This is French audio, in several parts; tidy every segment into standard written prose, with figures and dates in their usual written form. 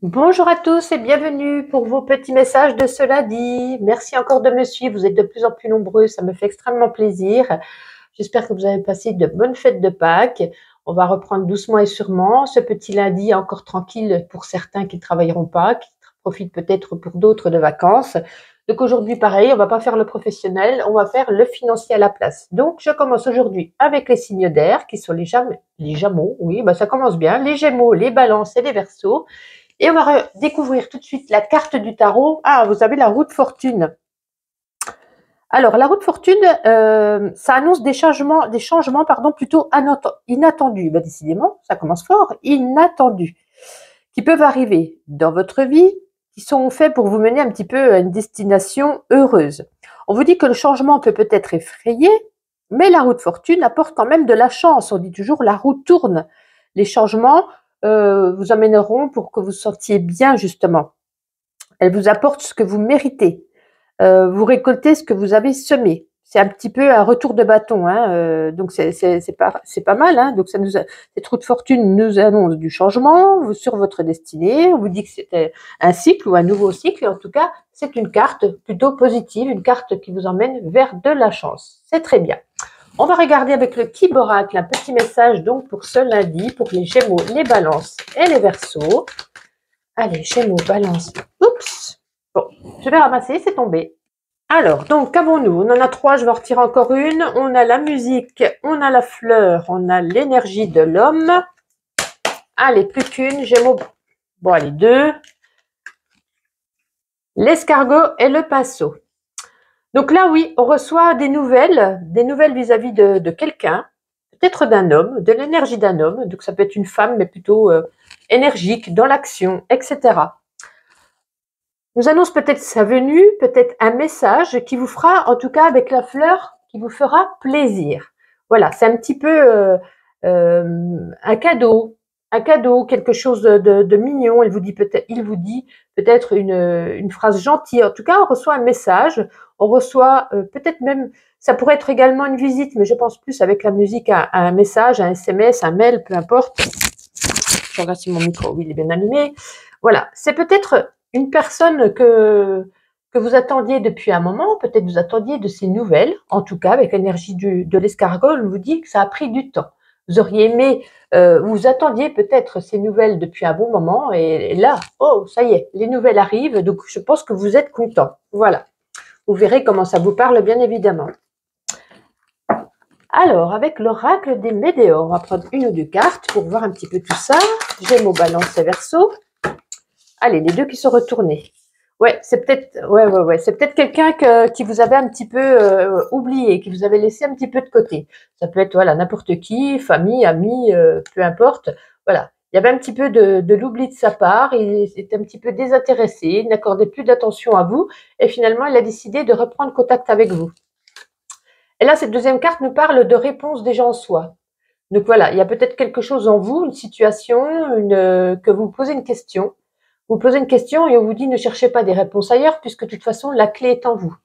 Bonjour à tous et bienvenue pour vos petits messages de ce lundi. Merci encore de me suivre, vous êtes de plus en plus nombreux, ça me fait extrêmement plaisir. J'espère que vous avez passé de bonnes fêtes de Pâques. On va reprendre doucement et sûrement. Ce petit lundi encore tranquille pour certains qui ne travailleront pas, qui profitent peut-être pour d'autres de vacances. Donc aujourd'hui, pareil, on va pas faire le professionnel, on va faire le financier à la place. Donc je commence aujourd'hui avec les signes d'air qui sont les Gémeaux, oui, ça commence bien, les Gémeaux, les Balances et les Verseaux. Et on va découvrir tout de suite la carte du tarot. Ah, vous avez la roue de fortune. Alors, la roue de fortune, ça annonce des changements plutôt inattendus. Décidément, ça commence fort, inattendus, qui peuvent arriver dans votre vie, qui sont faits pour vous mener un petit peu à une destination heureuse. On vous dit que le changement peut-être effrayer, mais la roue de fortune apporte quand même de la chance. On dit toujours la roue tourne. Les changements vous amèneront pour que vous sentiez bien, justement. Elle vous apporte ce que vous méritez. Vous récoltez ce que vous avez semé. C'est un petit peu un retour de bâton, hein, donc c'est pas mal, hein. Donc cette roue de fortune nous annonce du changement sur votre destinée. On vous dit que c'était un cycle ou un nouveau cycle. En tout cas, c'est une carte plutôt positive, une carte qui vous emmène vers de la chance. C'est très bien. On va regarder avec le Kiboracle un petit message donc pour ce lundi, pour les Gémeaux, les Balances et les Verseaux. Allez, Gémeaux, Balance. Oups. Bon, je vais ramasser, c'est tombé. Alors, donc, qu'avons-nous? On en a trois, je vais en retirer encore une. On a la musique, on a la fleur, on a l'énergie de l'homme. Allez, plus qu'une, Gémeaux. Bon, allez, deux. L'escargot et le pinceau. Donc là, oui, on reçoit des nouvelles vis-à-vis de quelqu'un, peut-être d'un homme, de l'énergie d'un homme. Donc ça peut être une femme, mais plutôt énergique, dans l'action, etc. Nous annonce peut-être sa venue, peut-être un message qui vous fera, en tout cas avec la fleur, qui vous fera plaisir. Voilà, c'est un petit peu un cadeau, quelque chose de mignon. Il vous dit peut-être une phrase gentille. En tout cas, on reçoit un message, on reçoit peut-être même, ça pourrait être également une visite, mais je pense plus avec la musique à un message, un SMS, un mail, peu importe. Je regarde si mon micro, oui, il est bien allumé. Voilà, c'est peut-être une personne que vous attendiez depuis un moment, peut-être vous attendiez de ces nouvelles, en tout cas avec l'énergie de l'escargot, on vous dit que ça a pris du temps. Vous auriez aimé, vous attendiez peut-être ces nouvelles depuis un bon moment, et là, oh, ça y est, les nouvelles arrivent, donc je pense que vous êtes content. Voilà, vous verrez comment ça vous parle, bien évidemment. Alors, avec l'oracle des Médéors, on va prendre une ou deux cartes pour voir un petit peu tout ça. Gémeaux, Balance et Verseau. Allez, les deux qui sont retournés. Ouais, c'est peut-être quelqu'un qui vous avait un petit peu oublié, qui vous avait laissé un petit peu de côté. Ça peut être voilà n'importe qui, famille, amis, peu importe. Voilà, il y avait un petit peu de l'oubli de sa part. Il était un petit peu désintéressé, il n'accordait plus d'attention à vous, et finalement, il a décidé de reprendre contact avec vous. Et là, cette deuxième carte nous parle de réponse déjà en soi. Donc voilà, il y a peut-être quelque chose en vous, une situation, que vous posez une question. Vous posez une question et on vous dit ne cherchez pas des réponses ailleurs puisque de toute façon, la clé est en vous.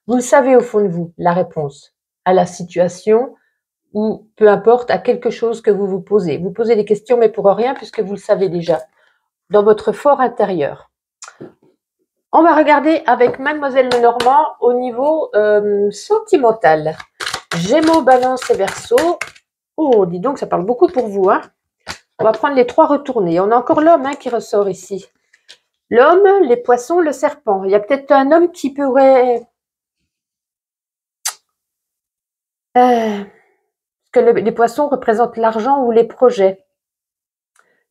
Vous le savez au fond de vous, la réponse à la situation ou peu importe à quelque chose que vous vous posez. Vous posez des questions mais pour rien puisque vous le savez déjà dans votre fort intérieur. On va regarder avec Mademoiselle Lenormand au niveau sentimental. Gémeaux, Balance et Verseau. Oh, dis donc, ça parle beaucoup pour vous, hein. On va prendre les trois retournés. On a encore l'homme qui ressort ici. L'homme, les poissons, le serpent. Il y a peut-être un homme qui pourrait... parce que les poissons représentent l'argent ou les projets.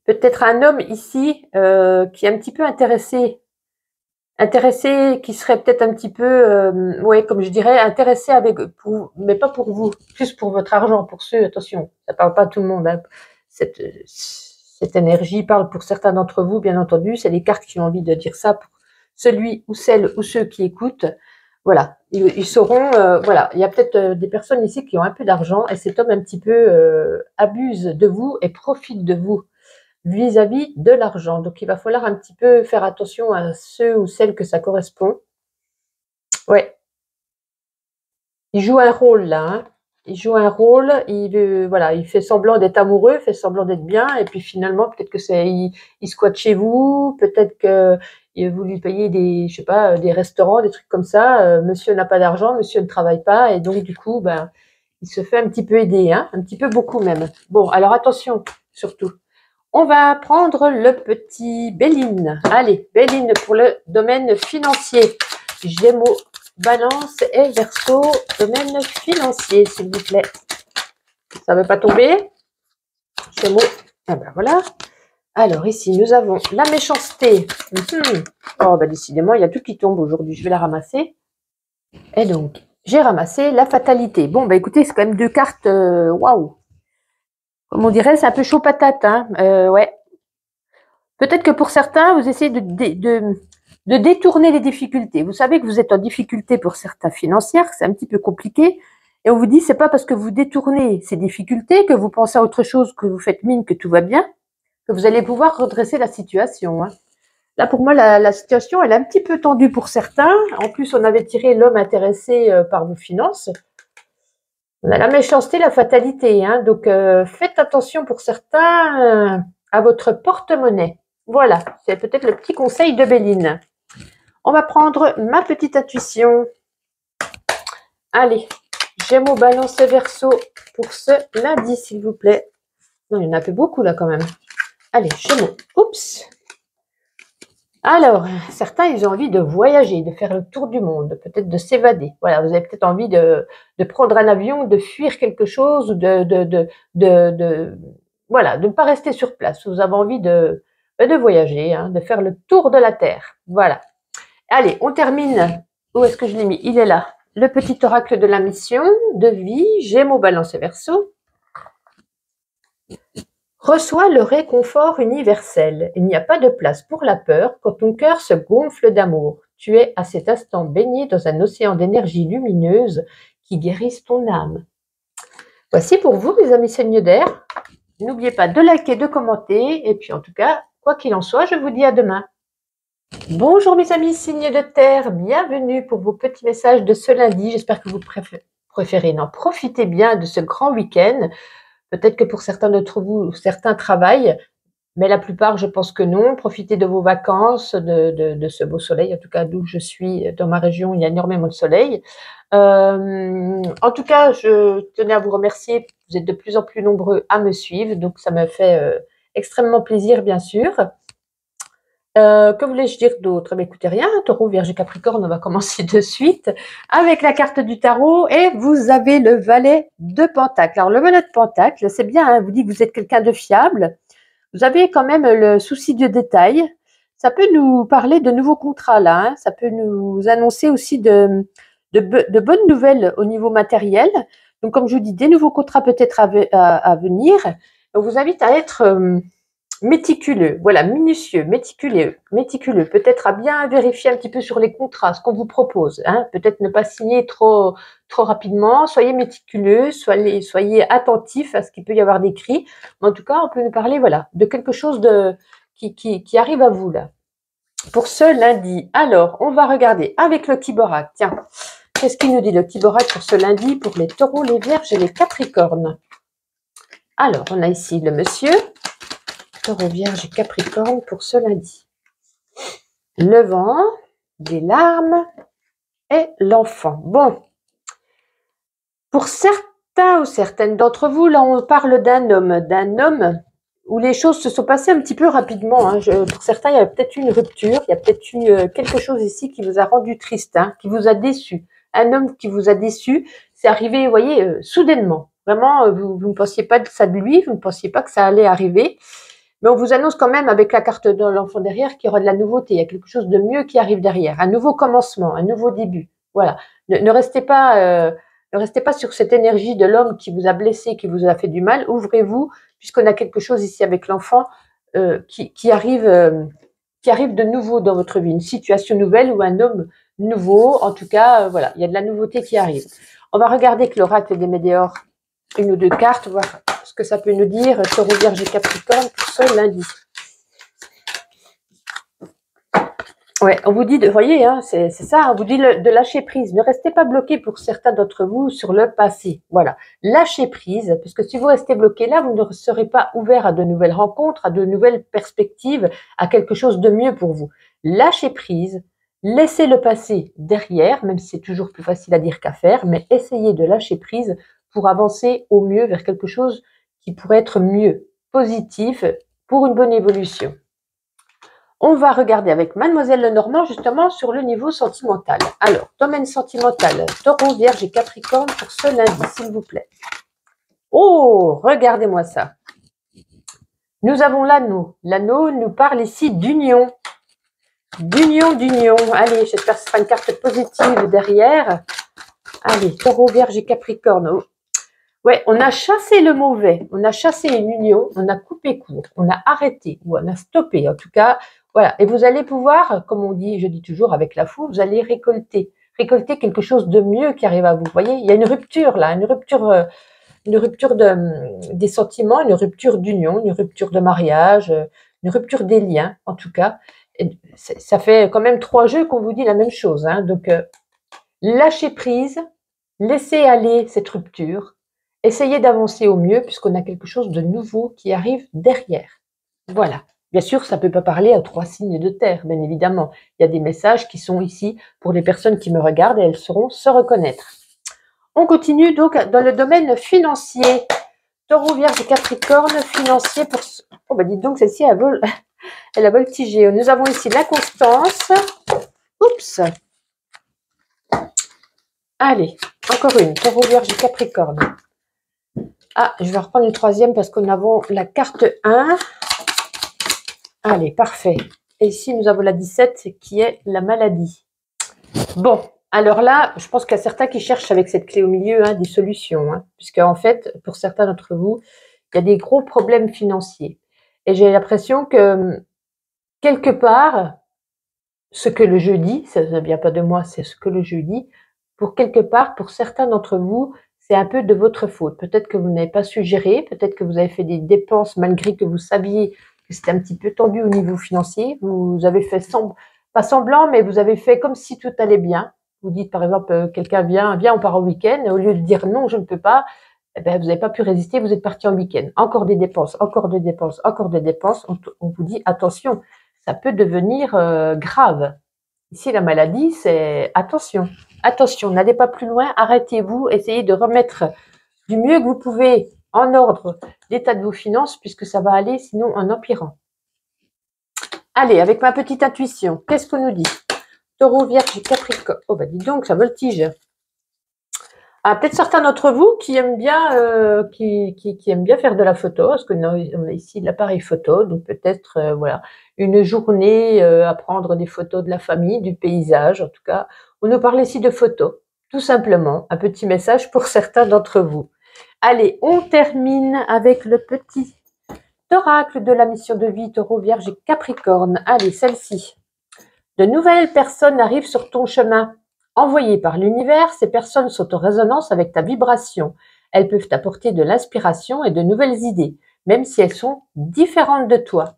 Peut-être un homme ici qui est un petit peu intéressé, qui serait peut-être un petit peu, comme je dirais, intéressé mais pas pour vous, plus pour votre argent, pour ceux, attention, ça parle pas à tout le monde, hein. Cette énergie parle pour certains d'entre vous, bien entendu, c'est les cartes qui ont envie de dire ça pour celui ou celle ou ceux qui écoutent. Voilà, ils sauront, voilà, il y a peut-être des personnes ici qui ont un peu d'argent et cet homme un petit peu abuse de vous et profite de vous vis-à-vis de l'argent. Donc, il va falloir un petit peu faire attention à ceux ou celles que ça correspond. Ouais. Il joue un rôle là, hein. il joue un rôle, voilà, il fait semblant d'être amoureux, fait semblant d'être bien, et puis finalement, peut-être que il squatte chez vous, peut-être que vous lui payez je sais pas, des restaurants, des trucs comme ça. Monsieur n'a pas d'argent, monsieur ne travaille pas, et donc du coup, ben, il se fait un petit peu aider, hein, un petit peu beaucoup même. Bon, alors attention, surtout. On va prendre le petit Béline. Allez, Béline pour le domaine financier. Gémeaux, Balance et Verseau, domaine financier, s'il vous plaît. Ça ne veut pas tomber. Gémeaux, ah ben voilà. Alors ici, nous avons la méchanceté. Oh, ben décidément, il y a tout qui tombe aujourd'hui. Je vais la ramasser. Et donc, j'ai ramassé la fatalité. Bon, ben écoutez, c'est quand même deux cartes. Waouh. Comme on dirait, c'est un peu chaud patate. Hein. Ouais. Peut-être que pour certains, vous essayez de détourner les difficultés. Vous savez que vous êtes en difficulté pour certains financières, c'est un petit peu compliqué. Et on vous dit, c'est pas parce que vous détournez ces difficultés, que vous pensez à autre chose, que vous faites mine, que tout va bien, que vous allez pouvoir redresser la situation. Hein. Là, pour moi, la situation, elle est un petit peu tendue pour certains. En plus, on avait tiré l'homme intéressé par vos finances. On a la méchanceté, la fatalité. Hein. Donc, faites attention pour certains à votre porte-monnaie. Voilà, c'est peut-être le petit conseil de Béline. On va prendre ma petite intuition. Allez, Gémeaux, Balance et Verseau pour ce lundi, s'il vous plaît. Non, il y en a un peu beaucoup là quand même. Allez, Gémeaux. Oups. Alors, certains, ils ont envie de voyager, de faire le tour du monde, peut-être de s'évader. Voilà, vous avez peut-être envie de prendre un avion, de fuir quelque chose, voilà, de ne pas rester sur place. Vous avez envie de voyager, hein, de faire le tour de la Terre. Voilà. Allez, on termine. Où est-ce que je l'ai mis? Il est là. Le petit oracle de la mission, de vie, Gémeaux, Balance et Verseau. Reçois le réconfort universel. Il n'y a pas de place pour la peur quand ton cœur se gonfle d'amour. Tu es à cet instant baigné dans un océan d'énergie lumineuse qui guérisse ton âme. Voici pour vous, mes amis signes d'air. N'oubliez pas de liker, de commenter. Et puis en tout cas, quoi qu'il en soit, je vous dis à demain. Bonjour mes amis signes de terre, bienvenue pour vos petits messages de ce lundi. J'espère que vous profitez bien de ce grand week-end. Peut-être que pour certains d'entre vous, certains travaillent, mais la plupart, je pense que non. Profitez de vos vacances, de ce beau soleil. En tout cas, d'où je suis, dans ma région, il y a énormément de soleil. En tout cas, je tenais à vous remercier. Vous êtes de plus en plus nombreux à me suivre, donc ça me fait extrêmement plaisir, bien sûr. Que voulais-je dire d'autre? Écoutez, rien, Taureau, Vierge et Capricorne, on va commencer de suite avec la carte du tarot et vous avez le valet de Pentacle. Alors, le valet de Pentacle, c'est bien, hein, vous dit que vous êtes quelqu'un de fiable. Vous avez quand même le souci du détail. Ça peut nous parler de nouveaux contrats là, hein. Ça peut nous annoncer aussi de bonnes nouvelles au niveau matériel. Donc, comme je vous dis, des nouveaux contrats peut-être à venir. On vous invite à être méticuleux, voilà, minutieux, méticuleux, peut-être à bien vérifier un petit peu sur les contrats, ce qu'on vous propose, hein, peut-être ne pas signer trop rapidement, soyez méticuleux, soyez attentifs à ce qu'il peut y avoir d'écrit, mais en tout cas, on peut nous parler, voilà, de quelque chose qui arrive à vous, là, pour ce lundi. Alors, on va regarder avec le Kiborak, tiens, qu'est-ce qu'il nous dit le Kiborak pour ce lundi, pour les taureaux, les vierges et les capricornes? Alors, on a ici le monsieur, Taureau, Vierge et Capricorne pour ce lundi. Le vent, des larmes et l'enfant. Bon, pour certains ou certaines d'entre vous, là on parle d'un homme où les choses se sont passées un petit peu rapidement. Hein. Pour certains, il y a peut-être une rupture, il y a peut-être eu quelque chose ici qui vous a rendu triste, hein, qui vous a déçu. Un homme qui vous a déçu, c'est arrivé, vous voyez, soudainement. Vraiment, vous ne pensiez pas de ça de lui, vous ne pensiez pas que ça allait arriver. Mais on vous annonce quand même avec la carte de l'enfant derrière qu'il y aura de la nouveauté. Il y a quelque chose de mieux qui arrive derrière. Un nouveau commencement, un nouveau début. Voilà. Ne restez pas sur cette énergie de l'homme qui vous a blessé, qui vous a fait du mal. Ouvrez-vous, puisqu'on a quelque chose ici avec l'enfant qui arrive de nouveau dans votre vie. Une situation nouvelle ou un homme nouveau. En tout cas, voilà, il y a de la nouveauté qui arrive. On va regarder que l'oracle des Médéors, une ou deux cartes, voir ce que ça peut nous dire, Taureau, Vierge et Capricorne pour ce lundi. Ouais, on vous dit, vous voyez, hein, c'est ça, on vous dit de lâcher prise. Ne restez pas bloqué pour certains d'entre vous sur le passé. Voilà, lâchez prise, parce que si vous restez bloqué là, vous ne serez pas ouvert à de nouvelles rencontres, à de nouvelles perspectives, à quelque chose de mieux pour vous. Lâchez prise, laissez le passé derrière, même si c'est toujours plus facile à dire qu'à faire, mais essayez de lâcher prise pour avancer au mieux vers quelque chose qui pourrait être mieux, positif, pour une bonne évolution. On va regarder avec Mademoiselle Lenormand justement sur le niveau sentimental. Alors, domaine sentimental, Taureau, Vierge et Capricorne pour ce lundi, s'il vous plaît. Oh, regardez-moi ça. Nous avons l'anneau. L'anneau nous parle ici d'union. D'union. Allez, j'espère que ce sera une carte positive derrière. Allez, Taureau, Vierge et Capricorne. Oh. Ouais, on a chassé le mauvais. On a chassé une union. On a coupé court. On a arrêté ou on a stoppé. En tout cas, voilà, et vous allez pouvoir, comme on dit, je dis toujours avec la foule, vous allez récolter quelque chose de mieux qui arrive à vous. Vous voyez, il y a une rupture là, une rupture des sentiments, une rupture d'union, une rupture de mariage, une rupture des liens, en tout cas. Et ça fait quand même 3 jeux qu'on vous dit la même chose, hein. Donc, lâchez prise, laissez aller cette rupture, essayez d'avancer au mieux puisqu'on a quelque chose de nouveau qui arrive derrière. Voilà. Bien sûr, ça ne peut pas parler à 3 signes de terre, bien évidemment. Il y a des messages qui sont ici pour les personnes qui me regardent et elles sauront se reconnaître. On continue donc dans le domaine financier. Taureau, Vierge et Capricorne, financier pour... Oh, bah dites donc, celle-ci, elle a voltigé. Nous avons ici l'inconstance. Oups. Allez, encore une. Taureau, Vierge et Capricorne. Ah, je vais reprendre une troisième parce qu'on a la carte 1. Allez, parfait. Et ici, nous avons la 17 qui est la maladie. Bon, alors là, je pense qu'il y a certains qui cherchent avec cette clé au milieu des solutions. Puisque en fait, pour certains d'entre vous, il y a des gros problèmes financiers. Et j'ai l'impression que, quelque part, ce que le jeu dit, ça ne vient pas de moi, c'est ce que le jeu dit, pour quelque part, pour certains d'entre vous, c'est un peu de votre faute. Peut-être que vous n'avez pas su gérer, peut-être que vous avez fait des dépenses malgré que vous saviez que c'était un petit peu tendu au niveau financier. Vous avez fait pas semblant, mais vous avez fait comme si tout allait bien. Vous dites par exemple, quelqu'un vient, on part au week-end, et au lieu de dire non, je ne peux pas, eh ben, vous n'avez pas pu résister, vous êtes parti en week-end. Encore des dépenses, encore des dépenses, encore des dépenses. On vous dit attention, ça peut devenir grave. Ici, la maladie, c'est attention, attention, n'allez pas plus loin, arrêtez-vous, essayez de remettre du mieux que vous pouvez en ordre l'état de vos finances, puisque ça va aller sinon en empirant. Allez, avec ma petite intuition, qu'est-ce qu'on nous dit? Taureau, Vierge, Capricorne. Oh, bah dis donc, ça voltige. Ah, peut-être certains d'entre vous qui aiment bien, qui aiment bien faire de la photo, parce que on a ici l'appareil photo, donc peut-être, voilà, une journée à prendre des photos de la famille, du paysage, en tout cas. On nous parle ici de photos, tout simplement. Un petit message pour certains d'entre vous. Allez, on termine avec le petit oracle de la mission de vie, Taureau, Vierge et Capricorne. Allez, celle-ci. De nouvelles personnes arrivent sur ton chemin. Envoyées par l'univers, ces personnes sont en résonance avec ta vibration. Elles peuvent t'apporter de l'inspiration et de nouvelles idées, même si elles sont différentes de toi.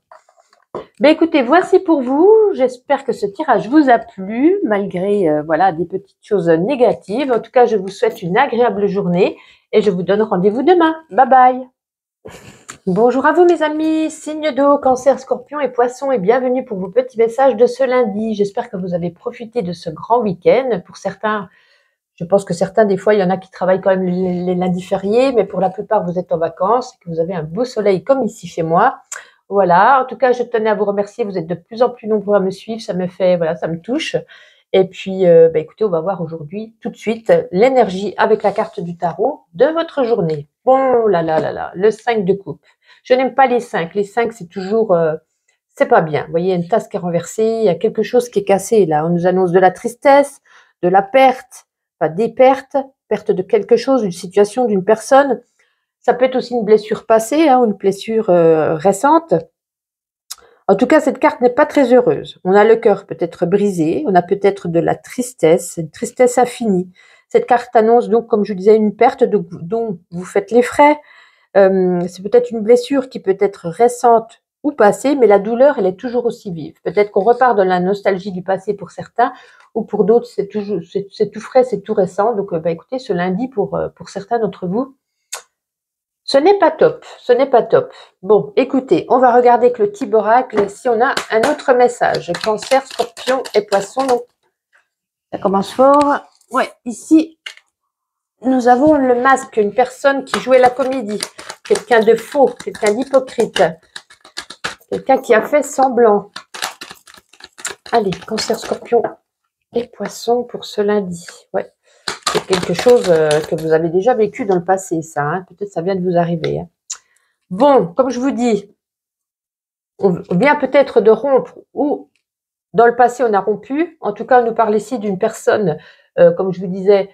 Ben écoutez, voici pour vous. J'espère que ce tirage vous a plu, malgré voilà, des petites choses négatives. En tout cas, je vous souhaite une agréable journée et je vous donne rendez-vous demain. Bye bye. Bonjour à vous mes amis, signe d'eau, cancer, scorpion et poisson et bienvenue pour vos petits messages de ce lundi. J'espère que vous avez profité de ce grand week-end. Pour certains, je pense que certains, des fois, il y en a qui travaillent quand même les lundis fériés, mais pour la plupart, vous êtes en vacances et que vous avez un beau soleil comme ici chez moi. Voilà, en tout cas, je tenais à vous remercier. Vous êtes de plus en plus nombreux à me suivre, ça me fait, voilà, ça me touche. Et puis, écoutez, on va voir aujourd'hui, tout de suite, l'énergie avec la carte du tarot de votre journée. Bon, là, le 5 de coupe. Je n'aime pas les 5. Les 5, c'est toujours, c'est pas bien. Vous voyez, il y a une tasse qui est renversée, il y a quelque chose qui est cassé là. On nous annonce de la tristesse, de la perte, pas des pertes, perte de quelque chose, d'une situation, d'une personne. Ça peut être aussi une blessure passée, ou une blessure récente. En tout cas, cette carte n'est pas très heureuse. On a le cœur peut-être brisé, on a peut-être de la tristesse, une tristesse infinie. Cette carte annonce donc, comme je disais, une perte dont vous faites les frais. C'est peut-être une blessure qui peut être récente ou passé, mais la douleur, elle est toujours aussi vive. Peut-être qu'on repart dans la nostalgie du passé pour certains, ou pour d'autres, c'est tout frais, c'est tout récent. Donc, écoutez, ce lundi, pour certains d'entre vous, ce n'est pas top, ce n'est pas top. Bon, écoutez, on va regarder avec le type oracle si on a un autre message. Cancer, Scorpion et Poisson. Donc, ça commence fort. Ouais, ici, nous avons le masque, une personne qui jouait la comédie, quelqu'un de faux, quelqu'un d'hypocrite, quelqu'un qui a fait semblant. Allez, Cancer, Scorpion et Poisson pour ce lundi. Ouais, c'est quelque chose que vous avez déjà vécu dans le passé, ça. Hein. Peut-être ça vient de vous arriver. Hein. Bon, comme je vous dis, on vient peut-être de rompre ou dans le passé on a rompu. En tout cas, on nous parle ici d'une personne, comme je vous disais,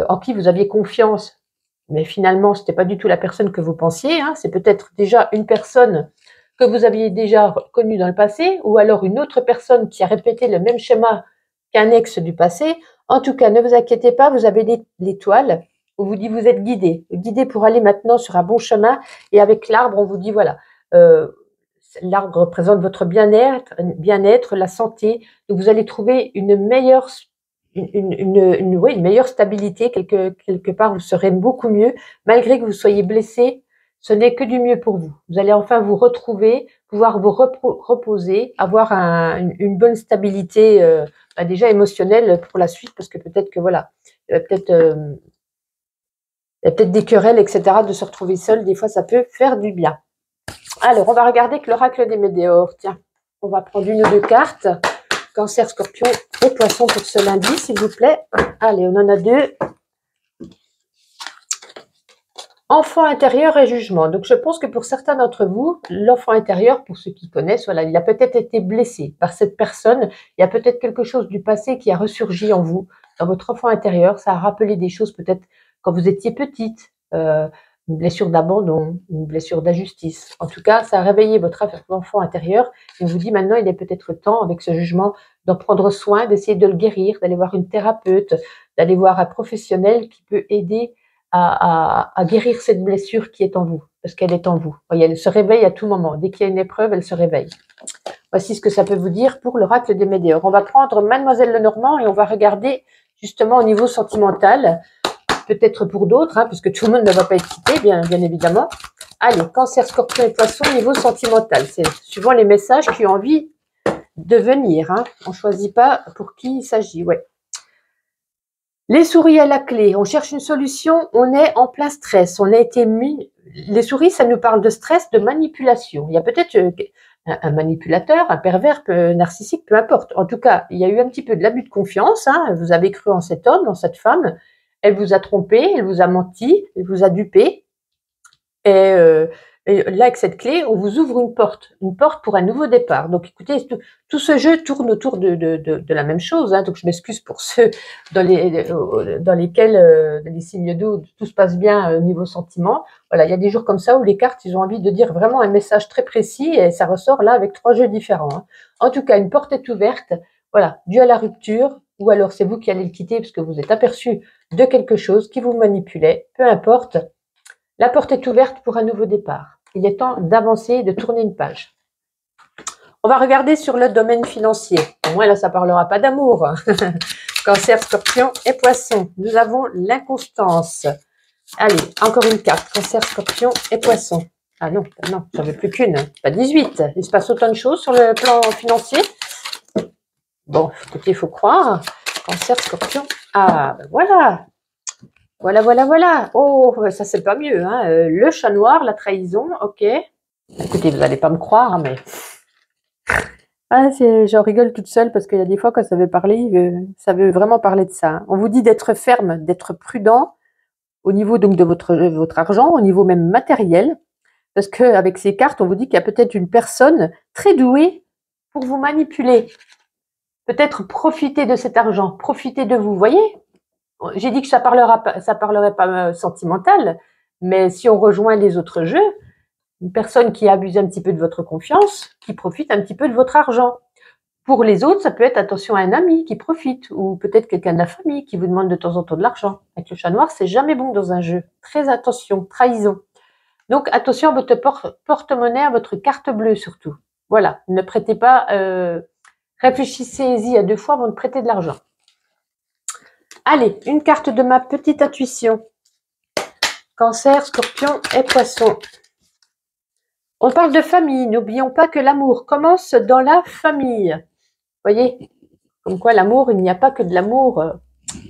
en qui vous aviez confiance, mais finalement, ce n'était pas du tout la personne que vous pensiez. Hein. C'est peut-être déjà une personne que vous aviez déjà connue dans le passé, ou alors une autre personne qui a répété le même schéma qu'un ex du passé. En tout cas, ne vous inquiétez pas, vous avez l'étoile. On vous dit vous êtes guidé pour aller maintenant sur un bon chemin. Et avec l'arbre, on vous dit voilà, l'arbre représente votre bien-être, la santé. Donc vous allez trouver une meilleure meilleure stabilité, quelque part, vous serez beaucoup mieux, malgré que vous soyez blessé, ce n'est que du mieux pour vous. Vous allez enfin vous retrouver, pouvoir vous reposer, avoir une bonne stabilité déjà émotionnelle pour la suite, parce que peut-être que voilà, il y a peut-être des querelles, etc., de se retrouver seul, des fois ça peut faire du bien. Alors, on va regarder que l'oracle des météores. Tiens, on va prendre une ou deux cartes. Cancer, Scorpion et Poisson pour ce lundi, s'il vous plaît. Allez, on en a deux. Enfant intérieur et jugement. Donc, je pense que pour certains d'entre vous, l'enfant intérieur, pour ceux qui connaissent, voilà, il a peut-être été blessé par cette personne. Il y a peut-être quelque chose du passé qui a ressurgi en vous, dans votre enfant intérieur. Ça a rappelé des choses peut-être quand vous étiez petite. Une blessure d'abandon, une blessure d'injustice. En tout cas, ça a réveillé votre enfant intérieur et on vous dit maintenant, il est peut-être temps, avec ce jugement, d'en prendre soin, d'essayer de le guérir, d'aller voir une thérapeute, d'aller voir un professionnel qui peut aider à guérir cette blessure qui est en vous, parce qu'elle est en vous. Voyez, elle se réveille à tout moment. Dès qu'il y a une épreuve, elle se réveille. Voici ce que ça peut vous dire pour l'oracle des météores. On va prendre Mademoiselle Lenormand et on va regarder justement au niveau sentimental, peut-être pour d'autres, hein, puisque tout le monde ne va pas être quitté, bien évidemment. Allez, Cancer, Scorpion et Poisson, niveau sentimental. C'est suivant les messages qui ont envie de venir. Hein. On ne choisit pas pour qui il s'agit. Ouais. Les souris à la clé. On cherche une solution. On est en plein stress. On a été mis. Les souris, ça nous parle de stress, de manipulation. Il y a peut-être un manipulateur, un pervers, narcissique, peu importe. En tout cas, il y a eu un petit peu de l'abus de confiance. Hein. Vous avez cru en cet homme, en cette femme. Elle vous a trompé, elle vous a menti, elle vous a dupé. Et là, avec cette clé, on vous ouvre une porte pour un nouveau départ. Donc, écoutez, tout ce jeu tourne autour de la même chose. Hein. Donc, je m'excuse pour ceux dans lesquels les signes d'eau, tout se passe bien au niveau sentiment. Voilà, il y a des jours comme ça où les cartes, ils ont envie de dire vraiment un message très précis et ça ressort là avec 3 jeux différents. Hein. En tout cas, une porte est ouverte. Voilà, dû à la rupture, ou alors c'est vous qui allez le quitter parce que vous êtes aperçu de quelque chose qui vous manipulait. Peu importe. La porte est ouverte pour un nouveau départ. Il est temps d'avancer et de tourner une page. On va regarder sur le domaine financier. Au moins là, ça ne parlera pas d'amour. Cancer, Scorpion et Poisson. Nous avons l'inconstance. Allez, encore une carte. Cancer, Scorpion et Poisson. Ah non, j'en veux plus qu'une. Pas 18. Il se passe autant de choses sur le plan financier. Bon, écoutez, il faut croire. Cancer, Scorpion. Ah, ben voilà. Voilà. Oh, ça c'est pas mieux. Hein. Le chat noir, la trahison, ok. Écoutez, vous n'allez pas me croire, mais... Ah, j'en rigole toute seule parce qu'il y a des fois quand ça veut parler, ça veut vraiment parler de ça. On vous dit d'être ferme, d'être prudent au niveau donc de votre argent, au niveau même matériel. Parce qu'avec ces cartes, on vous dit qu'il y a peut-être une personne très douée pour vous manipuler. Peut-être profiter de cet argent, profiter de vous, voyez ? J'ai dit que ça parlerait pas sentimental, mais si on rejoint les autres jeux, une personne qui abuse un petit peu de votre confiance, qui profite un petit peu de votre argent. Pour les autres, ça peut être attention à un ami qui profite, ou peut-être quelqu'un de la famille qui vous demande de temps en temps de l'argent. Avec le chat noir, c'est jamais bon dans un jeu. Très attention, trahison. Donc, attention à votre porte-monnaie, à votre carte bleue surtout. Voilà, ne prêtez pas, réfléchissez-y à 2 fois avant de prêter de l'argent. Allez, une carte de ma petite intuition. Cancer, Scorpion et Poisson. On parle de famille, n'oublions pas que l'amour commence dans la famille. Vous voyez, comme quoi l'amour, il n'y a pas que de l'amour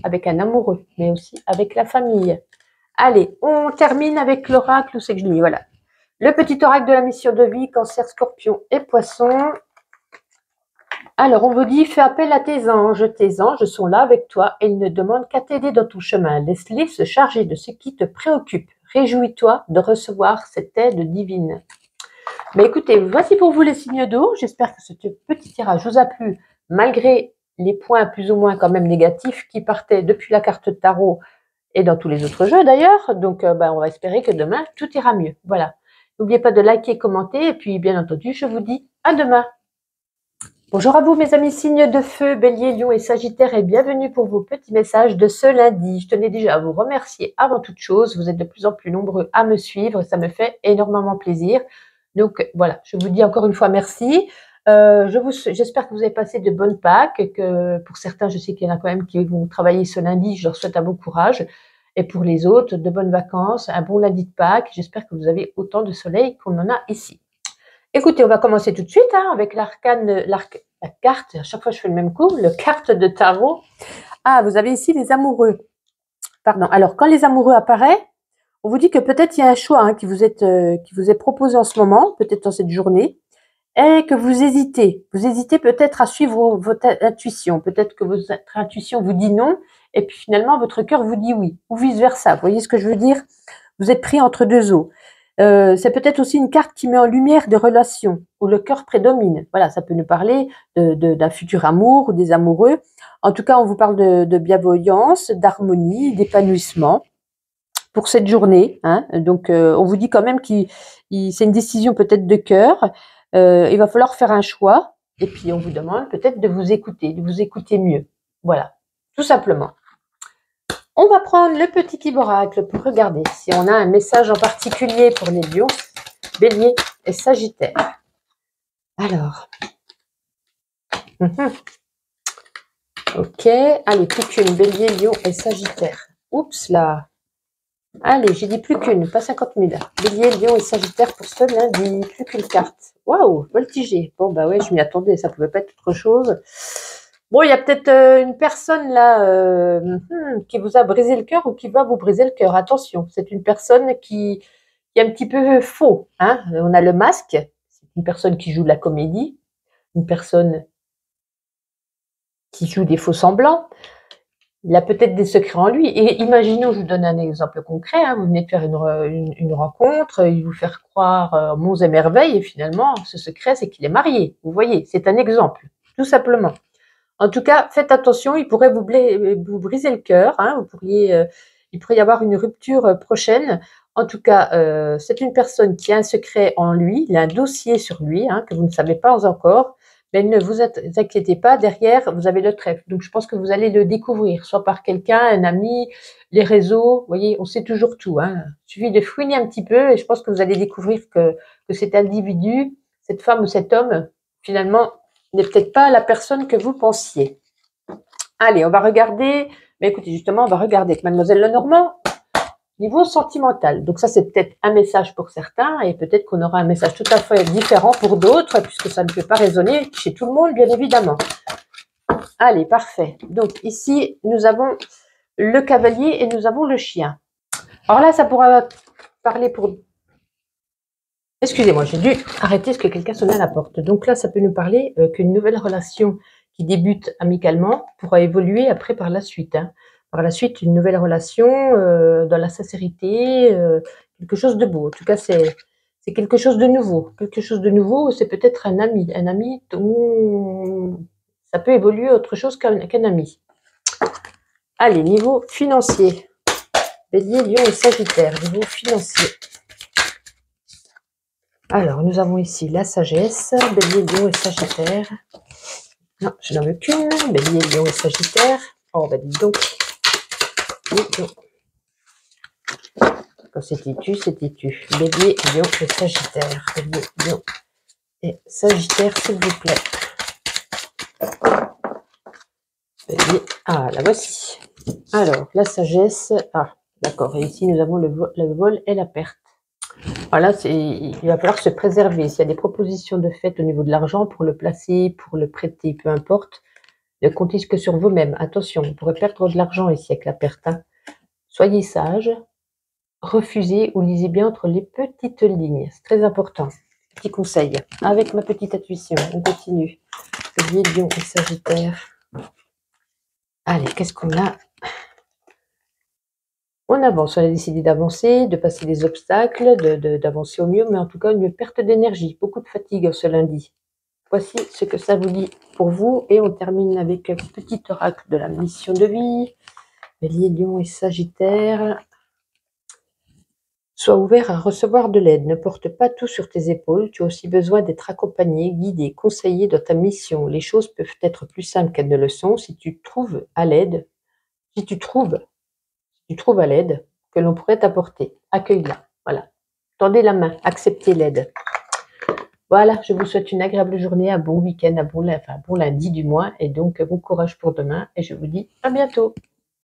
avec un amoureux, mais aussi avec la famille. Allez, on termine avec l'oracle, où c'est que je lis, voilà. Le petit oracle de la mission de vie, Cancer, Scorpion et Poisson. Alors, on vous dit, fais appel à tes anges sont là avec toi et ils ne demandent qu'à t'aider dans ton chemin. Laisse-les se charger de ce qui te préoccupe. Réjouis-toi de recevoir cette aide divine. Mais écoutez, voici pour vous les signes d'eau. J'espère que ce petit tirage vous a plu, malgré les points plus ou moins quand même négatifs qui partaient depuis la carte de tarot et dans tous les autres jeux d'ailleurs. Donc, on va espérer que demain, tout ira mieux. Voilà. N'oubliez pas de liker, commenter et puis, bien entendu, je vous dis à demain. Bonjour à vous mes amis signes de feu, Bélier, Lion et Sagittaire et bienvenue pour vos petits messages de ce lundi. Je tenais déjà à vous remercier avant toute chose. Vous êtes de plus en plus nombreux à me suivre, ça me fait énormément plaisir. Donc voilà, je vous dis encore une fois merci. J'espère que vous avez passé de bonnes Pâques, que pour certains, je sais qu'il y en a quand même qui vont travailler ce lundi, je leur souhaite un bon courage. Et pour les autres, de bonnes vacances, un bon lundi de Pâques. J'espère que vous avez autant de soleil qu'on en a ici. Écoutez, on va commencer tout de suite avec la carte, à chaque fois je fais le même coup, la carte de tarot. Ah, vous avez ici les amoureux. Pardon, alors quand les amoureux apparaissent, on vous dit que peut-être il y a un choix qui vous est proposé en ce moment, peut-être dans cette journée, et que vous hésitez. Vous hésitez peut-être à suivre votre intuition, peut-être que votre intuition vous dit non, et puis finalement votre cœur vous dit oui, ou vice-versa. Vous voyez ce que je veux dire? Vous êtes pris entre deux eaux. C'est peut-être aussi une carte qui met en lumière des relations où le cœur prédomine. Voilà, ça peut nous parler d'un futur amour ou des amoureux. En tout cas, on vous parle de bienveillance, d'harmonie, d'épanouissement pour cette journée. Donc, on vous dit quand même que c'est une décision peut-être de cœur. Il va falloir faire un choix. Et puis, on vous demande peut-être de vous écouter mieux. Voilà, tout simplement. On va prendre le petit kib oracle pour regarder si on a un message en particulier pour les lions, béliers et sagittaires. Alors. Ok. Allez, plus qu'une, bélier, lion et sagittaire. Oups là. Allez, j'ai dit plus qu'une, pas 50 000. Bélier, lion et sagittaire pour ce lundi. Plus qu'une carte. Waouh, voltigé. Bon, bah ouais, je m'y attendais, ça pouvait pas être autre chose. Bon, il y a peut-être une personne là qui vous a brisé le cœur ou qui va vous briser le cœur. Attention, c'est une personne qui est un petit peu faux. On a le masque, c'est une personne qui joue de la comédie, une personne qui joue des faux semblants. Il a peut-être des secrets en lui. Et imaginons, je vous donne un exemple concret, vous venez de faire une rencontre, il vous faire croire monts et merveilles, et finalement, ce secret, c'est qu'il est marié. Vous voyez, c'est un exemple, tout simplement. En tout cas, faites attention, il pourrait vous briser le cœur. Il pourrait y avoir une rupture prochaine. En tout cas, c'est une personne qui a un secret en lui, il a un dossier sur lui que vous ne savez pas encore. Mais ne vous inquiétez pas, derrière, vous avez le trèfle. Donc, je pense que vous allez le découvrir, soit par quelqu'un, un ami, les réseaux. Vous voyez, on sait toujours tout. Il suffit de fouiner un petit peu et je pense que vous allez découvrir que cet individu, cette femme ou cet homme, finalement, n'est peut-être pas la personne que vous pensiez. Allez, on va regarder. Mais écoutez, justement, on va regarder avec Mademoiselle Lenormand. Niveau sentimental. Donc ça, c'est peut-être un message pour certains et peut-être qu'on aura un message tout à fait différent pour d'autres puisque ça ne peut pas résonner chez tout le monde, bien évidemment. Allez, parfait. Donc ici, nous avons le cavalier et nous avons le chien. Alors là, ça pourra parler pour... Excusez-moi, j'ai dû arrêter parce que quelqu'un sonnait à la porte. Donc là, ça peut nous parler qu'une nouvelle relation qui débute amicalement pourra évoluer après par la suite. Par la suite, une nouvelle relation dans la sincérité, quelque chose de beau. En tout cas, c'est quelque chose de nouveau. Quelque chose de nouveau, c'est peut-être un ami dont ça peut évoluer autre chose qu'un ami. Allez, niveau financier. Bélier, Lion et Sagittaire, niveau financier. Alors, nous avons ici la sagesse, Bélier, Lion et Sagittaire. Non, je n'en veux qu'une. Bélier, Lion et Sagittaire. Oh, bah dis donc. Quand c'est têtu, c'est têtu. Bélier, Lion et Sagittaire. Bélier, Lion et Sagittaire, s'il vous plaît. Bélier. Ah, la voici. Alors, la sagesse. Ah, d'accord. Et ici, nous avons le vol et la perte. Voilà, il va falloir se préserver. S'il y a des propositions de fait au niveau de l'argent, pour le placer, pour le prêter, peu importe, ne comptez que sur vous-même. Attention, vous pourrez perdre de l'argent ici avec la perte. Hein. Soyez sage, refusez ou lisez bien entre les petites lignes. C'est très important. Petit conseil. Avec ma petite intuition, on continue. Bélier, Lion et Sagittaire. Allez, qu'est-ce qu'on a? On avance, on a décidé d'avancer, de passer des obstacles, d'avancer au mieux, mais en tout cas une perte d'énergie, beaucoup de fatigue ce lundi. Voici ce que ça vous dit pour vous, et on termine avec un petit oracle de la mission de vie. Bélier, Lion et Sagittaire. Sois ouvert à recevoir de l'aide, ne porte pas tout sur tes épaules, tu as aussi besoin d'être accompagné, guidé, conseillé dans ta mission. Les choses peuvent être plus simples qu'elles ne le sont si tu trouves à l'aide, si tu trouves à l'aide que l'on pourrait t'apporter. Accueille-la, voilà. Tendez la main, acceptez l'aide. Voilà, je vous souhaite une agréable journée, un bon week-end, un bon lundi du mois, et donc bon courage pour demain, et je vous dis à bientôt.